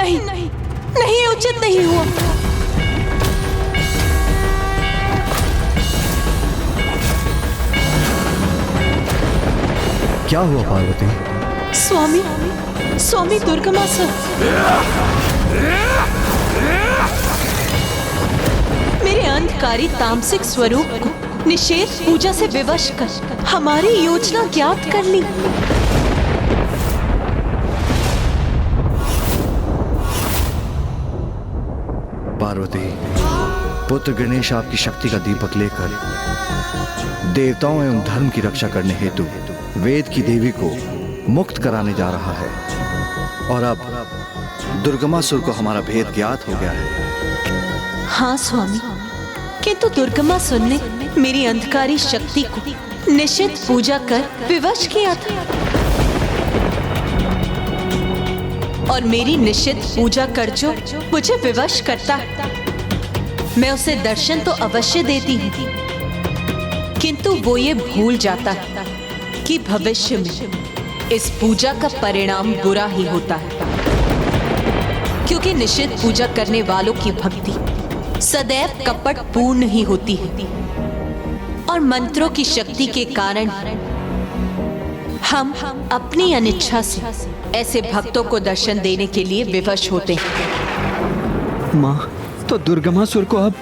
नहीं नहीं, उचित नहीं हुआ। क्या हुआ पार्वती? स्वामी दुर्गमासुर मेरे अंधकारी तामसिक स्वरूप को निषेध पूजा से विवश कर हमारी योजना ज्ञात कर ली। पार्वती, पुत्र गणेश आपकी शक्ति का दीपक लेकर देवताओं एवं धर्म की रक्षा करने हेतु वेद की देवी को मुक्त कराने जा रहा है। और अब दुर्गमासुर को हमारा भेद ज्ञात हो गया है। हाँ स्वामी, किंतु दुर्गमासुर ने मेरी अंधकारी शक्ति को निषिद्ध पूजा कर विवश किया था, और मेरी निषिद्ध पूजा कर जो मुझे विवश करता, मैं उसे दर्शन तो अवश्य देती हूँ, किंतु वो ये भूल जाता है कि भविष्य में इस पूजा का परिणाम बुरा ही होता है, क्योंकि निषिद्ध पूजा करने वालों की भक्ति सदैव कपट पूर्ण ही होती है, और मंत्रों की शक्ति के कारण हम अपनी अनिच्छा से ऐसे भक्तों को दर्शन देने के लिए विवश होते हैं। माँ, तो दुर्गमासुर को अब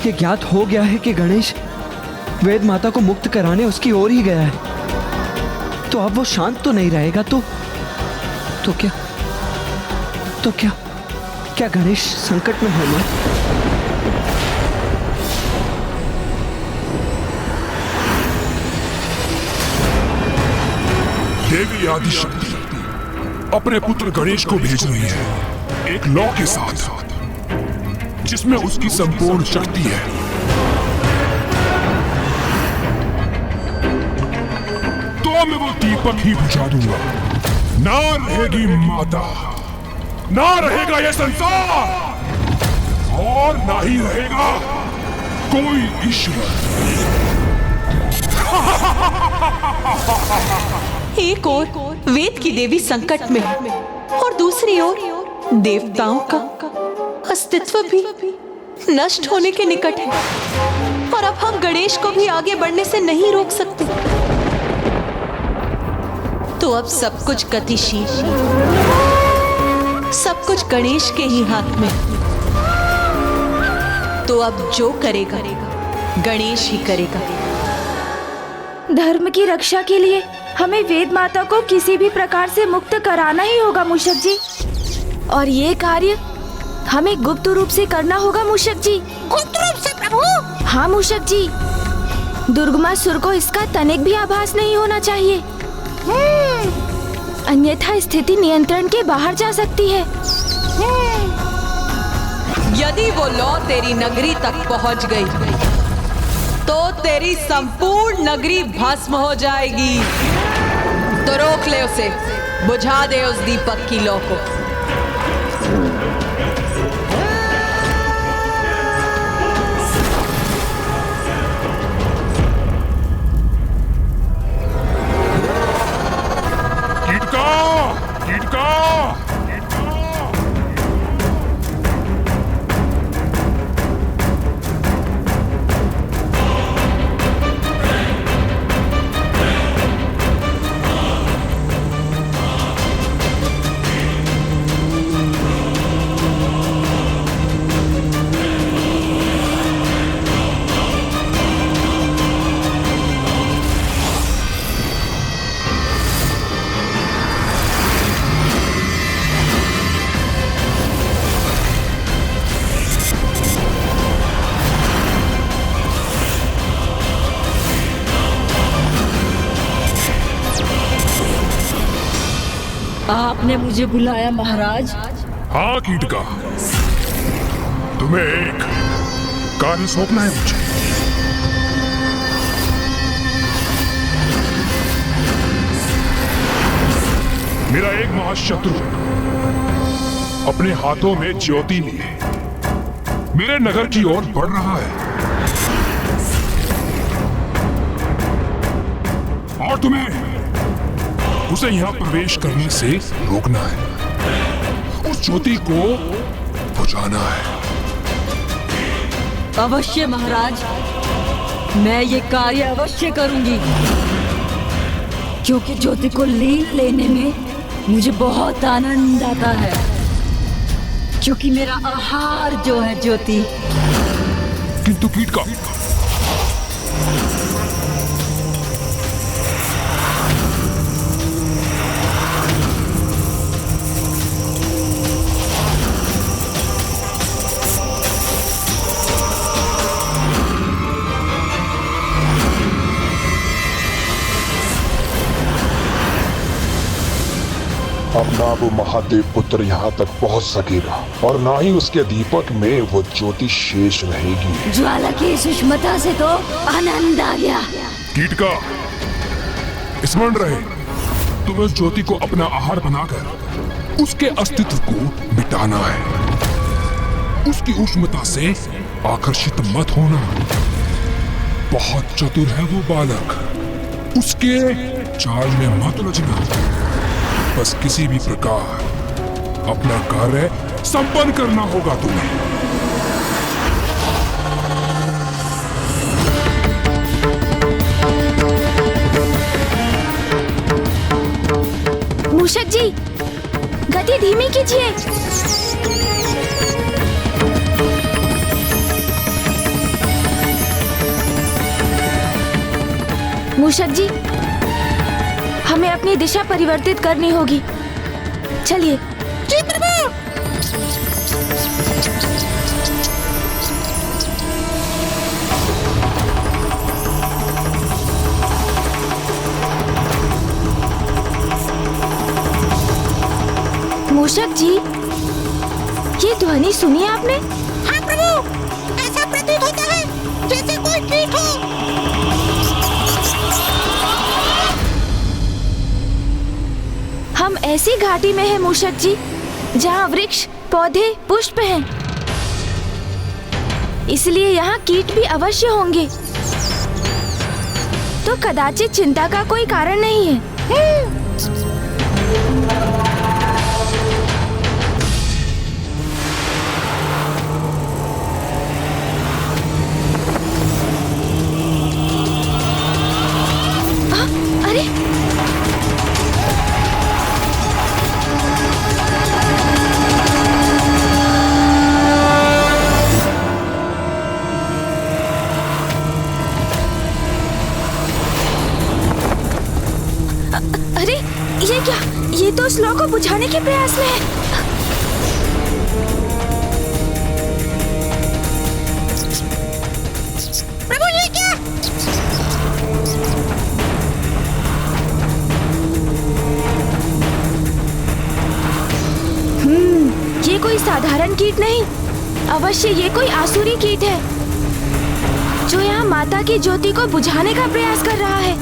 ये ज्ञात हो गया है कि गणेश वेद माता को मुक्त कराने उसकी ओर ही गया है, तो अब वो शांत तो नहीं रहेगा। तो क्या गणेश संकट में है माँ? देवी आदिशक्ति अपने पुत्र गणेश को भेज रही है एक लौ के साथ, जिसमें उसकी संपूर्ण शक्ति है। तो मैं वो दीपक ही बुझा दूंगा। ना रहेगी माता, ना रहेगा ये संसार, और ना ही रहेगा कोई ईश्वर। एक ओर वेद की देवी संकट में और दूसरी ओर देवताओं का अस्तित्व भी नष्ट होने के निकट है, और अब हम गणेश को भी आगे बढ़ने से नहीं रोक सकते। तो अब सब कुछ गतिशील, सब कुछ गणेश के ही हाथ में। तो अब जो करेगा गणेश ही करेगा। धर्म की रक्षा के लिए हमें वेद माता को किसी भी प्रकार से मुक्त कराना ही होगा मूषक जी, और ये कार्य हमें गुप्त रूप से करना होगा मूषक जी। गुप्त रूप से प्रभु? हाँ मूषक जी, दुर्गमासुर को इसका तनिक भी आभास नहीं होना चाहिए, अन्यथा स्थिति नियंत्रण के बाहर जा सकती है। यदि वो लौ तेरी नगरी तक पहुंच गई तो तेरी संपूर्ण नगरी भस्म हो जाएगी। तो रोक ले उसे, बुझा दे उस दीपक की लौ को। आपने मुझे बुलाया महाराज? हाँ कीटका, तुम्हें एक कार्य सौंपना है मुझे। मेरा एक महाशत्रु अपने हाथों में ज्योति लिए मेरे नगर की ओर बढ़ रहा है, और तुम्हें उसे यहां प्रवेश करने से रोकना है। उस ज्योति को बुझाना है। अवश्य महाराज, मैं ये कार्य अवश्य करूंगी, क्योंकि ज्योति को लीन लेने में मुझे बहुत आनंद आता है, क्योंकि मेरा आहार जो है ज्योति। किंतु कीट का अब ना वो महादेव पुत्र यहाँ तक पहुँच सकेगा और ना ही उसके दीपक में वो ज्योति शेष रहेगी। ज्वाला की सुष्मता से तो आनंद आ गया। कीट का स्मरण रहे, तुम्हें उस ज्योति को अपना आहार बनाकर उसके अस्तित्व को मिटाना है। उसकी उष्णता से आकर्षित मत होना। बहुत चतुर है वो बालक, उसके चाल में मत उलझना। बस किसी भी प्रकार अपना कार्य संपन्न करना होगा तुम्हें। मूषक जी, गति धीमी कीजिए। मूषक जी, हमें अपनी दिशा परिवर्तित करनी होगी। चलिए। जी प्रभु। मूषक जी, ये ध्वनि सुनी आपने? हाँ प्रभु, ऐसा प्रतीत होता है जैसे कोई कीट हो। हम ऐसी घाटी में हैं मूषक जी, जहाँ वृक्ष, पौधे, पुष्प हैं। इसलिए यहाँ कीट भी अवश्य होंगे। तो कदाचित चिंता का कोई कारण नहीं है। अरे अरे, ये क्या? ये तो उस लौ को बुझाने के प्रयास में है। प्रभु, ये क्या? ये कोई साधारण कीट नहीं, अवश्य ये कोई आसुरी कीट है, जो यहाँ माता की ज्योति को बुझाने का प्रयास कर रहा है।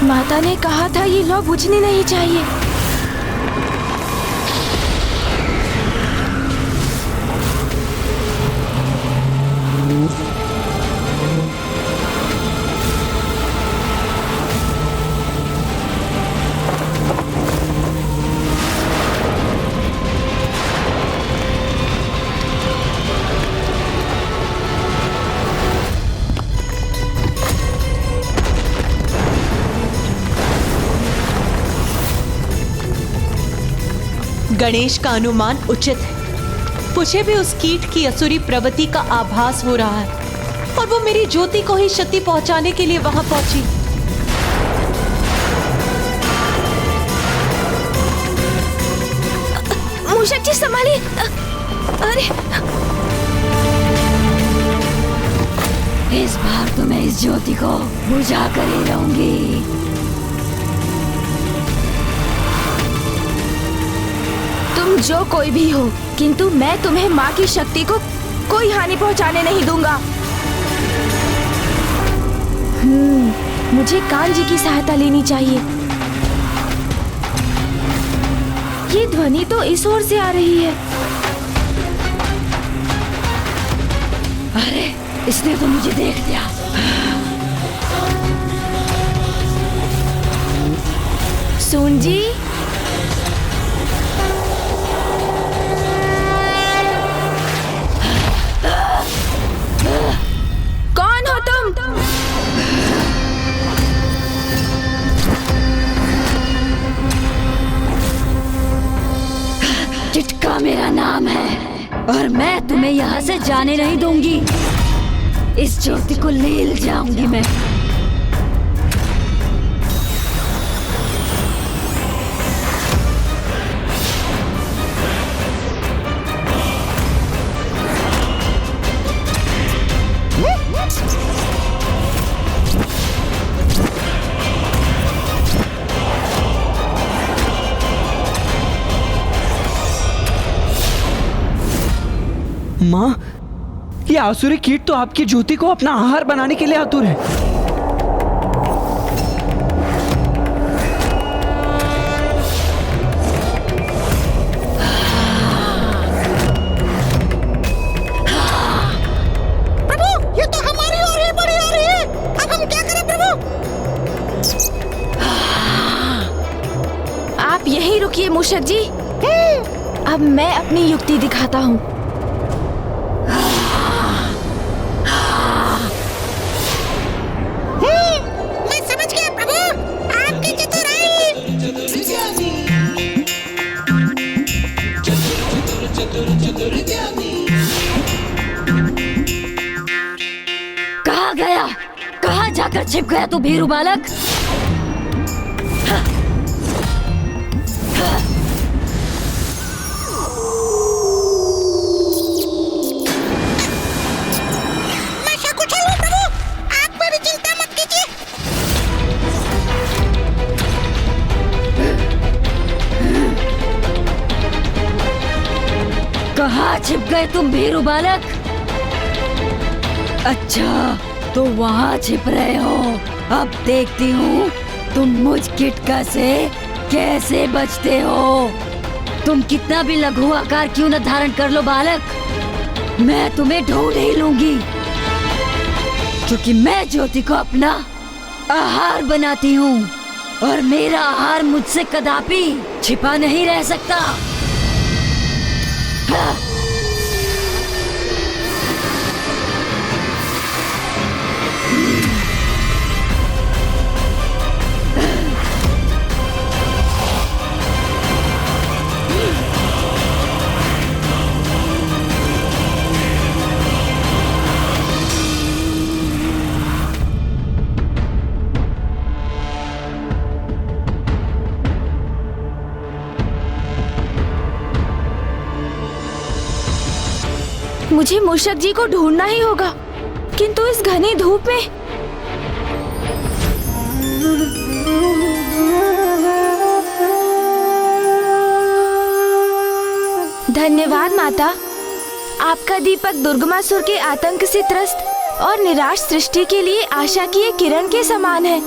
माता ने कहा था ये लौ बुझनी नहीं चाहिए। गणेश का अनुमान उचित है। मुझे भी उस कीट की असुरी प्रवृत्ति का आभास हो रहा है और वो मेरी ज्योति को ही क्षति पहुंचाने के लिए वहां पहुंची। मूषक जी संभालिए। अरे, इस बार तो मैं इस ज्योति को बुझा कर ही रहूंगी। तुम जो कोई भी हो, किंतु मैं तुम्हें माँ की शक्ति को कोई हानि पहुंचाने नहीं दूंगा। मुझे कान जी की सहायता लेनी चाहिए। ये ध्वनि तो इस ओर से आ रही है। अरे, इसने तो मुझे देख लिया। त्रिशूल जी, कौन हो तुम? टिटका मेरा नाम है और मैं तुम्हें यहाँ से जाने नहीं दूंगी। इस ज्योति को ले जाऊंगी मैं। माँ, ये आसुरी कीट तो आपकी ज्योति को अपना आहार बनाने के लिए आतुर है। प्रभु, ये तो हमारी ओर ही बढ़ी आ रही है। अब हम क्या करें प्रभु? आप यहीं रुकिए मूषक जी, अब मैं अपनी युक्ति दिखाता हूँ। मैं समझ गया प्रभु, आपकी चतुराई। कहाँ गया? कहाँ जाकर छिप गया तू भीरू बालक? मैं सकुशल हूँ प्रभु, आप मेरी चिंता मत कीजिए। कहाँ छिप गए तुम भीरू बालक? अच्छा, तो वहाँ छिप रहे हो। अब देखती हूँ तुम मुझ कीटका से कैसे बचते हो। तुम कितना भी लघु आकार क्यों न धारण कर लो बालक, मैं तुम्हें ढूंढ ही लूंगी, क्योंकि मैं ज्योति को अपना आहार बनाती हूँ और मेरा आहार मुझसे कदापि छिपा नहीं रह सकता। हाँ। मुझे मूषक जी को ढूंढना ही होगा, किंतु इस घनी धूप में। धन्यवाद माता, आपका दीपक दुर्गमासुर के आतंक से त्रस्त और निराश सृष्टि के लिए आशा की एक किरण के समान है।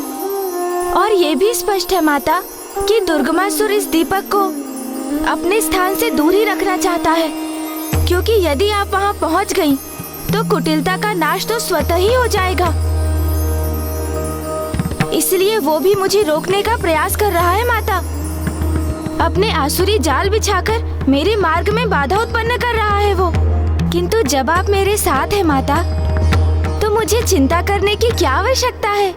और ये भी स्पष्ट है माता कि दुर्गमासुर इस दीपक को अपने स्थान से दूर ही रखना चाहता है, क्योंकि यदि आप वहां पहुंच गईं, तो कुटिलता का नाश तो स्वतः ही हो जाएगा। इसलिए वो भी मुझे रोकने का प्रयास कर रहा है माता। अपने आसुरी जाल बिछाकर मेरे मार्ग में बाधा उत्पन्न कर रहा है वो। किंतु जब आप मेरे साथ हैं माता, तो मुझे चिंता करने की क्या आवश्यकता है।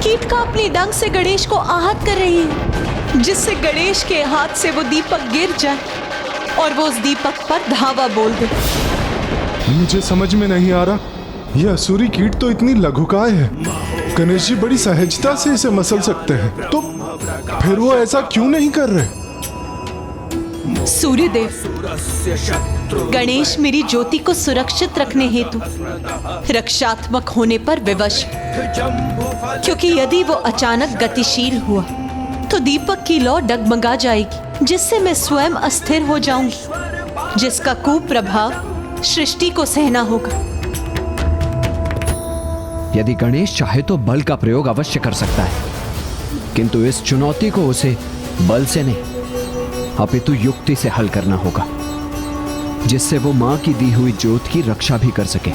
कीटका अपनी डंक से गणेश को आहत कर रही है, जिससे गणेश के हाथ से वो दीपक गिर जाए और वो उस दीपक पर धावा बोल दे। मुझे समझ में नहीं आ रहा, यह असुरी कीट तो इतनी लघुकाय है, गणेश जी बड़ी सहजता से इसे मसल सकते हैं, तो फिर वो ऐसा क्यों नहीं कर रहे? सूर्यदेव, गणेश मेरी ज्योति को सुरक्षित रखने हेतु रक्षात्मक होने पर विवश, क्योंकि यदि वो अचानक गतिशील हुआ तो दीपक की लौ डगमगा जाएगी, जिससे मैं स्वयं अस्थिर हो जाऊंगी, जिसका कुप्रभाव सृष्टि को सहना होगा। यदि गणेश चाहे तो बल का प्रयोग अवश्य कर सकता है, किंतु इस चुनौती को उसे बल से नहीं अपितु युक्ति से हल करना होगा, जिससे वो मां की दी हुई ज्योत की रक्षा भी कर सके।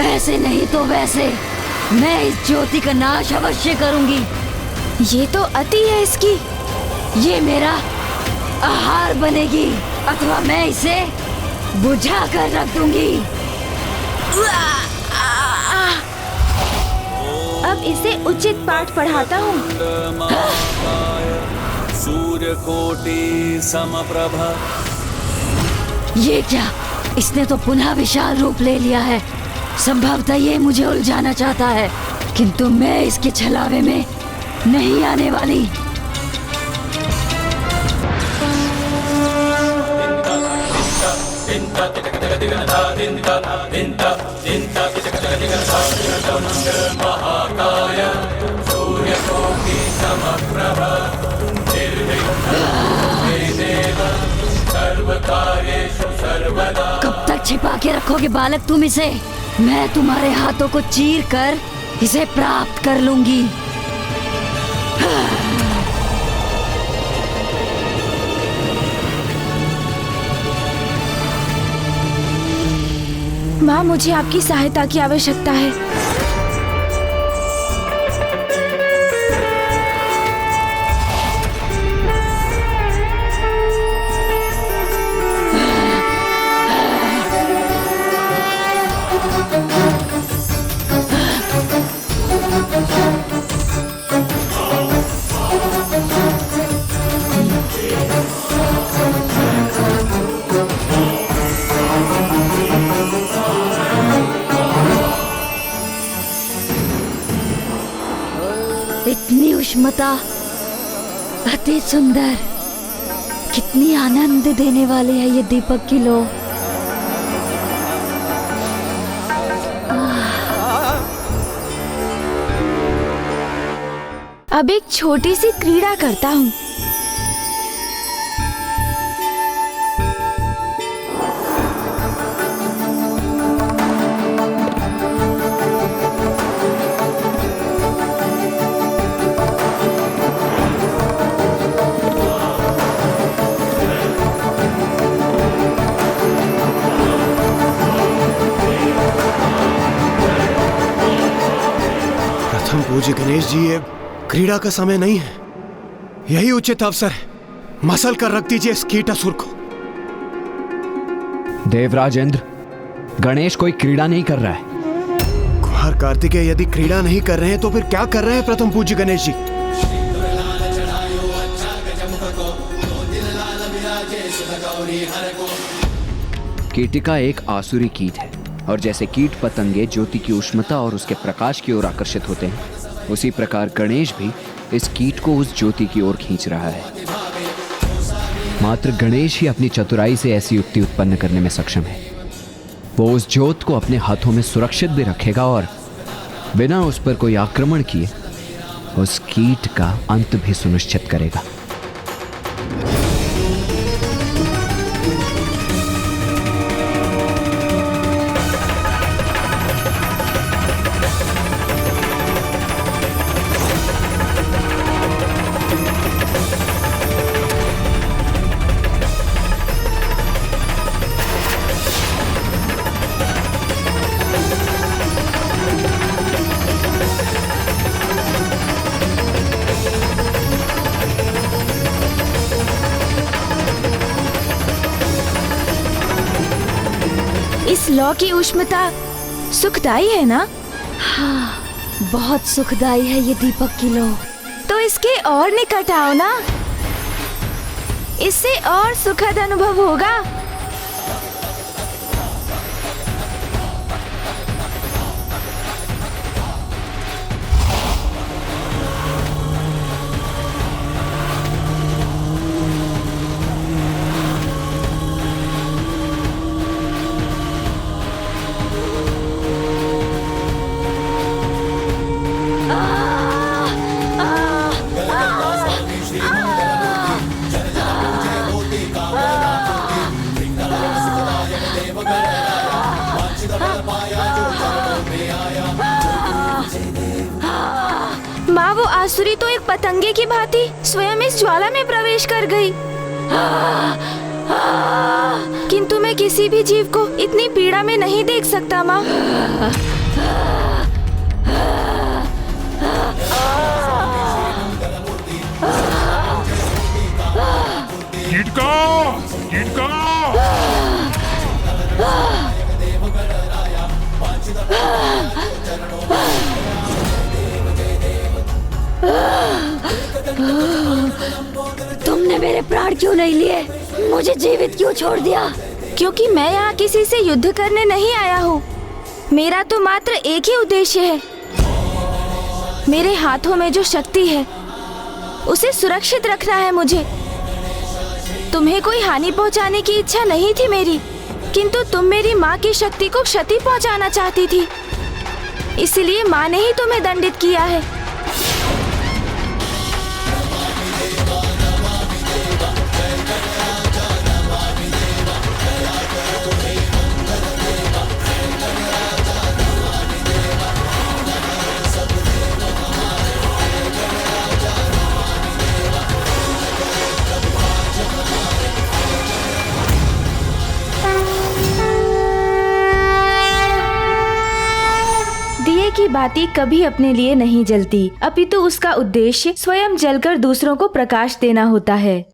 ऐसे नहीं तो वैसे मैं इस ज्योति का नाश अवश्य करूंगी। ये तो अति है इसकी। ये मेरा आहार बनेगी अथवा मैं इसे बुझा कर रख दूंगी। अब इसे उचित पाठ पढ़ाता हूँ। सूर्यकोटि समप्रभा। ये क्या, इसने तो पुनः विशाल रूप ले लिया है। संभवतः ये मुझे उलझाना चाहता है, किंतु मैं इसके छलावे में नहीं आने वाली। कब तक छिपा के रखोगे बालक तुम इसे? मैं तुम्हारे हाथों को चीर कर इसे प्राप्त कर लूंगी। माँ, मुझे आपकी सहायता की आवश्यकता है। इतनी उष्मता, अति सुंदर, कितनी आनंद देने वाली है ये दीपक की लौ। अब एक छोटी सी क्रीड़ा करता हूँ। प्रथम पूज्य गणेश जी, ये क्रीड़ा का समय नहीं है, यही उचित अवसर है। मसल कर रख दीजिए इस कीटासुर को। देवराज इंद्र, गणेश कोई क्रीड़ा नहीं कर रहा है। कुमार कार्तिकेय यदि क्रीड़ा नहीं कर रहे हैं तो फिर क्या कर रहे हैं प्रथम पूज्य गणेश जी? कीटिका एक आसुरी कीट है, और जैसे कीट पतंगे ज्योति की उष्णता और उसके प्रकाश की ओर आकर्षित होते हैं, उसी प्रकार गणेश भी इस कीट को उस ज्योति की ओर खींच रहा है। मात्र गणेश ही अपनी चतुराई से ऐसी युक्ति उत्पन्न करने में सक्षम है। वो उस ज्योत को अपने हाथों में सुरक्षित भी रखेगा और बिना उस पर कोई आक्रमण किए उस कीट का अंत भी सुनिश्चित करेगा। इस लौ की उष्णता सुखदायी है ना? हाँ, बहुत सुखदायी है ये दीपक की लौ। तो इसके और निकट आओ ना, इससे और सुखद अनुभव होगा। पतंगे की भांति स्वयं इस ज्वाला में प्रवेश कर गई। किंतु मैं किसी भी जीव को इतनी पीड़ा में नहीं देख सकता माँ। कीटका, कीटका! तुमने मेरे प्राण क्यों नहीं लिए? मुझे जीवित क्यों छोड़ दिया? क्योंकि मैं यहाँ किसी से युद्ध करने नहीं आया हूँ। मेरा तो मात्र एक ही उद्देश्य है। मेरे हाथों में जो शक्ति है उसे सुरक्षित रखना है मुझे। तुम्हें कोई हानि पहुँचाने की इच्छा नहीं थी मेरी, किंतु तुम मेरी माँ की शक्ति को क्षति पहुँचाना चाहती थी, इसलिए माँ ने ही तुम्हें दंडित किया है। दिए की बाती कभी अपने लिए नहीं जलती, अपितु उसका उद्देश्य स्वयं जलकर दूसरों को प्रकाश देना होता है।